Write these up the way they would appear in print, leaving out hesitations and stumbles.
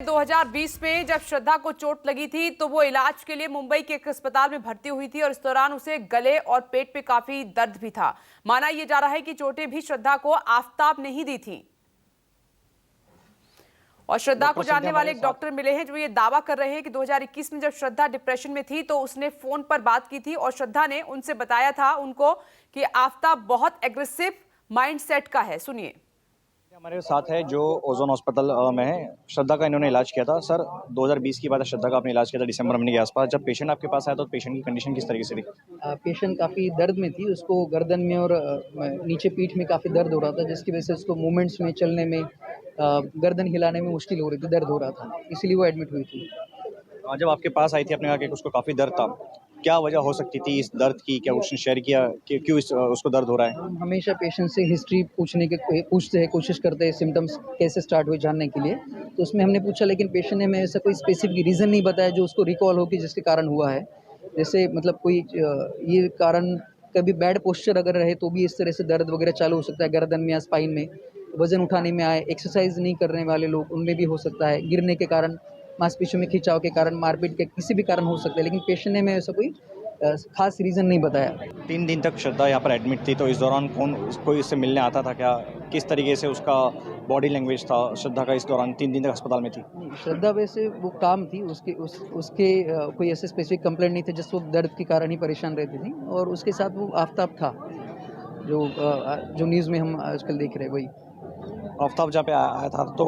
2020 में जब श्रद्धा को चोट लगी थी तो वो इलाज के लिए मुंबई के एक अस्पताल में भर्ती हुई थी और इस दौरान उसे गले और पेट पे काफी दर्द भी था। माना यह जा रहा है कि चोटें भी श्रद्धा को आफताब नहीं दी थी। और श्रद्धा को जानने वाले एक डॉक्टर मिले हैं जो ये दावा कर रहे हैं कि 2021 में जब श्रद्धा डिप्रेशन में थी तो उसने फोन पर बात की थी और श्रद्धा ने उनसे बताया था उनको कि आफताब बहुत एग्रेसिव माइंडसेट का है। सुनिए। हमारे साथ है जो ओजोन हॉस्पिटल में है। श्रद्धा का इन्होंने इलाज किया था। सर 2020 की बात है, श्रद्धा का आपने इलाज किया था दिसंबर महीने के आसपास। जब पेशेंट आपके पास आया तो पेशेंट की कंडीशन किस तरीके से थी? पेशेंट काफ़ी दर्द में थी, उसको गर्दन में और नीचे पीठ में काफ़ी दर्द हो रहा था, जिसकी वजह से उसको मूवमेंट्स में, चलने में, गर्दन हिलाने में मुश्किल हो रही थी, दर्द हो रहा था, इसीलिए वो एडमिट हुई थी। जब आपके पास आई थी आपने कहा कि उसको काफ़ी दर्द था, क्या वजह हो सकती थी इस दर्द की? क्या उसने शेयर किया कि क्यों उसको दर्द हो रहा है? हम हमेशा पेशेंट से हिस्ट्री पूछते हैं, कोशिश करते हैं सिम्टम्स कैसे स्टार्ट हुए जानने के लिए। तो उसमें हमने पूछा, लेकिन पेशेंट ने हमें ऐसा कोई स्पेसिफिक रीज़न नहीं बताया जो उसको रिकॉल हो कि जिसके कारण हुआ है। जैसे मतलब कोई ये कारण, कभी बैड पोस्चर अगर रहे तो भी इस तरह से दर्द वगैरह चालू हो सकता है गर्दन में या स्पाइन में। वज़न उठाने में आए, एक्सरसाइज नहीं करने वाले लोग, उनमें भी हो सकता है। गिरने के कारण, मांसपेशियों में खिंचाव के कारण, मारपीट के किसी भी कारण हो सकता है, लेकिन पेशेंट ने हमें ऐसा कोई खास रीज़न नहीं बताया। 3 दिन तक श्रद्धा यहाँ पर एडमिट थी, तो इस दौरान कोई इससे मिलने आता था क्या? किस तरीके से उसका बॉडी लैंग्वेज था श्रद्धा का इस दौरान 3 दिन तक अस्पताल में थी? श्रद्धा वैसे वो काम थी उसके कोई ऐसे स्पेसिफिक कंप्लेंट नहीं थे, जिस वो दर्द के कारण ही परेशान रहती थी। और उसके साथ वो आफताब था जो न्यूज़ में हम आजकल देख रहे हैं, वही आफताब जहाँ पे आया था। तो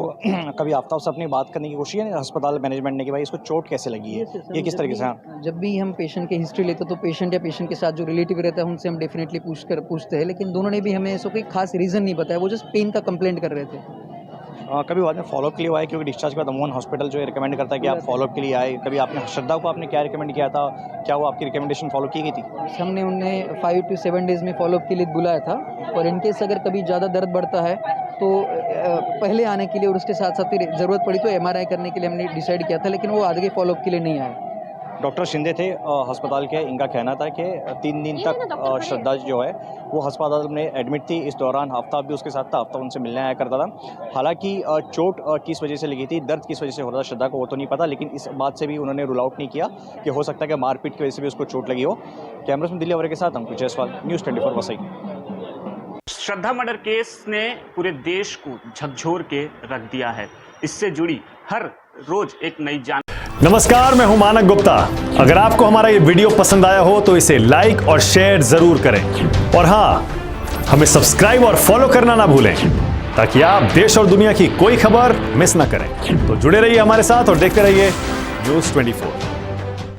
कभी आफताब से अपनी बात करने की कोशिश है अस्पताल मैनेजमेंट ने कि भाई इसको चोट कैसे लगी है, ये किस तरीके से? जब भी हम पेशेंट की हिस्ट्री लेते तो पेशेंट या पेशेंट के साथ जो रिलेटिव रहता है उनसे हम डेफिनेटली पूछते हैं, लेकिन दोनों ने भी हमें ऐसा कोई खास रीज़न नहीं बताया, वो जस्ट पेन का कंप्लेंट कर रहे थे। कभी बाद में फॉलोअप के लिए आए, क्योंकि डिस्चार्ज के बाद अमूमन हॉस्पिटल जो है रिकमेंड करता है कि आप फॉलोअप के लिए आए। कभी आपने श्रद्धा को आपने क्या रिकमेंड किया था? क्या वो आपकी रिकमेंडेशन फॉलो की गई थी? हमने उन्हें 5 to 7 डेज़ में फॉलोअप के लिए बुलाया था, और इनकेस अगर कभी ज़्यादा दर्द बढ़ता है तो पहले आने के लिए, और उसके साथ साथ फिर ज़रूरत पड़ी तो MRI करने के लिए हमने डिसाइड किया था, लेकिन वो आगे फॉलोअप के लिए नहीं आए। डॉक्टर शिंदे थे अस्पताल के। इनका कहना था कि 3 दिन तक श्रद्धा जो है वो अस्पताल में एडमिट थी। इस दौरान आफताब भी उसके साथ था, आफताब उनसे मिलने आया करता था। हालांकि चोट किस वजह से लगी थी, दर्द किस वजह से हो रहा था श्रद्धा को, वो तो नहीं पता, लेकिन इस बात से भी उन्होंने रूल आउट नहीं किया कि हो सकता है कि मारपीट की वजह से भी उसको चोट लगी हो। कैमरा में दिल्ली अवरे के साथ अंकुश जायसवाल, न्यूज़ 24 वसई। श्रद्धा मर्डर केस ने पूरे देश को झकझोर के रख दिया है। इससे जुड़ी हर रोज एक नई जान। नमस्कार, मैं हूं मानक गुप्ता। अगर आपको हमारा ये वीडियो पसंद आया हो तो इसे लाइक और शेयर जरूर करें, और हां, हमें सब्सक्राइब और फॉलो करना ना भूलें ताकि आप देश और दुनिया की कोई खबर मिस ना करें। तो जुड़े रहिए हमारे साथ और देखते रहिए न्यूज़ 24।